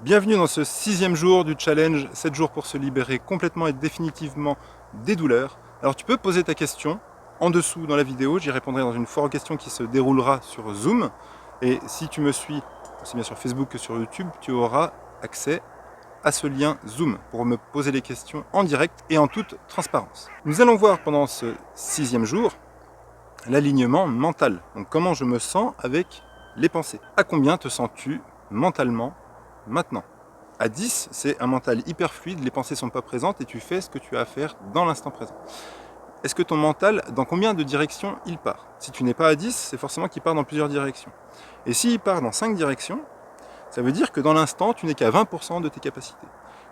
Bienvenue dans ce 6e jour du challenge 7 jours pour se libérer complètement et définitivement des douleurs. Alors tu peux poser ta question en dessous dans la vidéo, j'y répondrai dans une foire aux questions qui se déroulera sur Zoom. Et si tu me suis aussi bien sur Facebook que sur YouTube, tu auras accès à ce lien Zoom pour me poser les questions en direct et en toute transparence. Nous allons voir pendant ce 6e jour l'alignement mental. Donc comment je me sens avec les pensées. À combien te sens-tu mentalement maintenant? À 10, c'est un mental hyper fluide, les pensées ne sont pas présentes et tu fais ce que tu as à faire dans l'instant présent. Est-ce que ton mental, dans combien de directions il part? Si tu n'es pas à 10, c'est forcément qu'il part dans plusieurs directions. Et s'il part dans 5 directions, ça veut dire que dans l'instant, tu n'es qu'à 20% de tes capacités.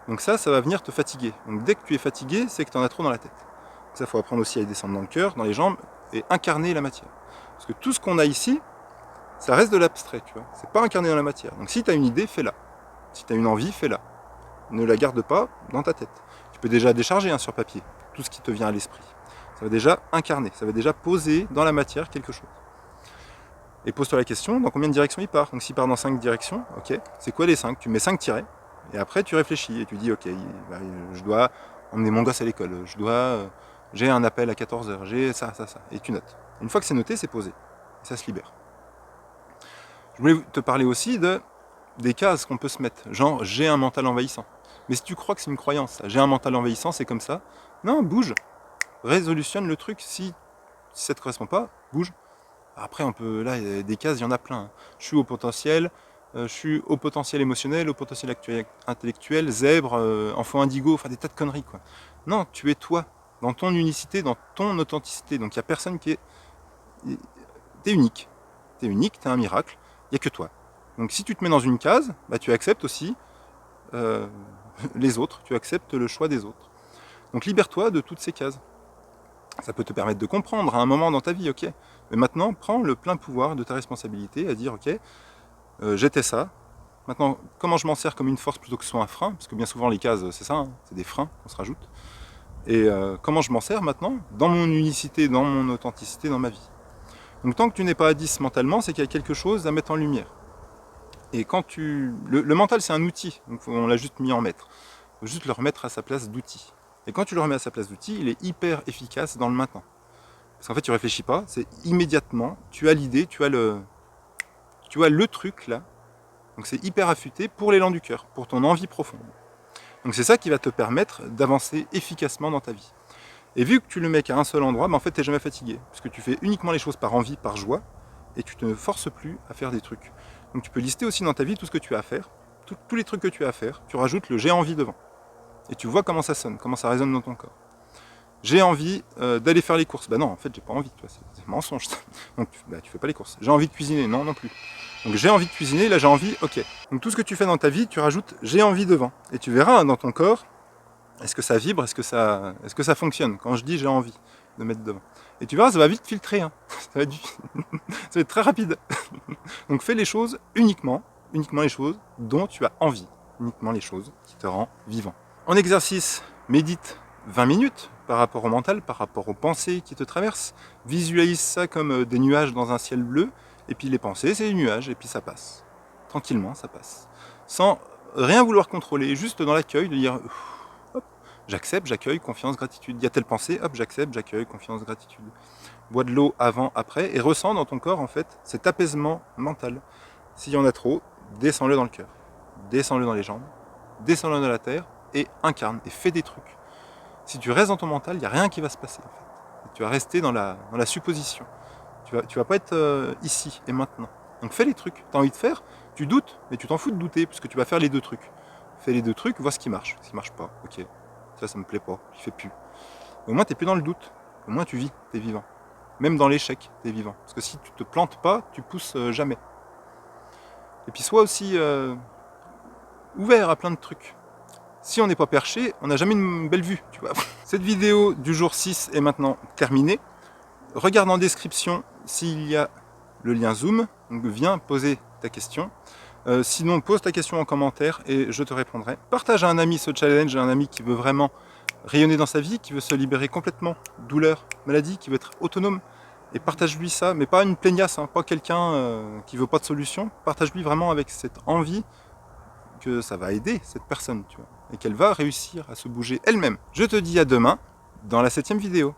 Donc ça va venir te fatiguer. Donc dès que tu es fatigué, c'est que tu en as trop dans la tête. Donc ça, il faut apprendre aussi à descendre dans le cœur, dans les jambes, et incarner la matière. Parce que tout ce qu'on a ici, ça reste de l'abstrait, tu vois. C'est pas incarné dans la matière. Donc si tu as une idée, fais-la. Si tu as une envie, fais-la. Ne la garde pas dans ta tête. Tu peux déjà décharger sur papier tout ce qui te vient à l'esprit. Ça va déjà incarner, ça va déjà poser dans la matière quelque chose. Et pose-toi la question, dans combien de directions il part? Donc s'il part dans 5 directions, ok, c'est quoi les 5? Tu mets 5 tirets, et après tu réfléchis, et tu dis, ok, je dois emmener mon gosse à l'école, j'ai un appel à 14h, j'ai ça, et tu notes. Une fois que c'est noté, c'est posé, et ça se libère. Je voulais te parler aussi des cases qu'on peut se mettre, genre j'ai un mental envahissant. Mais si tu crois que c'est une croyance, j'ai un mental envahissant, c'est comme ça, non, bouge, résolutionne le truc, si ça ne te correspond pas, bouge. Après, on peut, là, des cases, il y en a plein. Je suis au potentiel émotionnel, au potentiel intellectuel, zèbre, enfant indigo, enfin des tas de conneries, quoi. Non, tu es toi, dans ton unicité, dans ton authenticité. Donc il n'y a personne qui est... T'es unique. T'es unique, t'es un miracle, il n'y a que toi. Donc si tu te mets dans une case, bah, tu acceptes aussi les autres, tu acceptes le choix des autres. Donc libère-toi de toutes ces cases. Ça peut te permettre de comprendre à un moment dans ta vie, ok. Mais maintenant, prends le plein pouvoir de ta responsabilité à dire, ok, j'étais ça. Maintenant, comment je m'en sers comme une force plutôt que ce soit un frein? Parce que bien souvent, les cases, c'est ça, hein, c'est des freins qu'on se rajoute. Et comment je m'en sers maintenant? Dans mon unicité, dans mon authenticité, dans ma vie. Donc tant que tu n'es pas à 10 mentalement, c'est qu'il y a quelque chose à mettre en lumière. Et quand le mental, c'est un outil, donc on l'a juste mis en maître. Il faut juste le remettre à sa place d'outil. Et quand tu le remets à sa place d'outil, il est hyper efficace dans le maintenant. Parce qu'en fait, tu réfléchis pas, c'est immédiatement, tu as l'idée, tu as le truc là. Donc c'est hyper affûté pour l'élan du cœur, pour ton envie profonde. Donc c'est ça qui va te permettre d'avancer efficacement dans ta vie. Et vu que tu le mets qu'à un seul endroit, en fait, tu n'es jamais fatigué. Parce que tu fais uniquement les choses par envie, par joie, et tu ne forces plus à faire des trucs. Donc tu peux lister aussi dans ta vie tout ce que tu as à faire, tous les trucs que tu as à faire, tu rajoutes le j'ai envie devant. Et tu vois comment ça sonne, comment ça résonne dans ton corps. J'ai envie d'aller faire les courses. Bah non, en fait, j'ai pas envie, c'est mensonge. Donc tu fais pas les courses. J'ai envie de cuisiner, non plus. Donc j'ai envie de cuisiner, là j'ai envie, ok. Donc tout ce que tu fais dans ta vie, tu rajoutes j'ai envie devant. Et tu verras dans ton corps, est-ce que ça vibre, est-ce que ça fonctionne quand je dis j'ai envie de mettre devant. Et tu verras, ça va vite filtrer, hein. ça va être très rapide. Donc fais les choses uniquement les choses dont tu as envie, uniquement les choses qui te rendent vivant. En exercice, médite 20 minutes par rapport au mental, par rapport aux pensées qui te traversent. Visualise ça comme des nuages dans un ciel bleu, et puis les pensées, c'est des nuages, et puis ça passe. Tranquillement, ça passe. Sans rien vouloir contrôler, juste dans l'accueil, de dire hop, j'accepte, j'accueille, confiance, gratitude. Il y a telle pensée, hop, j'accepte, j'accueille, confiance, gratitude. Bois de l'eau avant, après, et ressens dans ton corps, en fait, cet apaisement mental. S'il y en a trop, descends-le dans le cœur, descends-le dans les jambes, descends-le dans la terre, et incarne, et fais des trucs. Si tu restes dans ton mental, il n'y a rien qui va se passer, en fait. Tu vas rester dans la supposition. Tu vas pas être ici et maintenant. Donc fais les trucs. Tu as envie de faire, tu doutes, mais tu t'en fous de douter, parce que tu vas faire les deux trucs. Fais les deux trucs, vois ce qui marche. Ce qui marche pas, ok. Ça me plaît pas, je fais plus. Au moins, tu n'es plus dans le doute. Au moins, tu vis, tu es vivant. Même dans l'échec, tu es vivant. Parce que si tu te plantes pas, tu pousses jamais. Et puis sois aussi ouvert à plein de trucs. Si on n'est pas perché, on n'a jamais une belle vue, tu vois. Cette vidéo du jour 6 est maintenant terminée. Regarde en description s'il y a le lien Zoom, donc viens poser ta question. Sinon, pose ta question en commentaire et je te répondrai. Partage à un ami ce challenge, à un ami qui veut vraiment rayonner dans sa vie, qui veut se libérer complètement, douleur, maladie, qui veut être autonome. Et partage-lui ça, mais pas une plaignasse, hein, pas quelqu'un qui veut pas de solution. Partage-lui vraiment avec cette envie que ça va aider cette personne, tu vois, et qu'elle va réussir à se bouger elle-même. Je te dis à demain dans la 7e vidéo.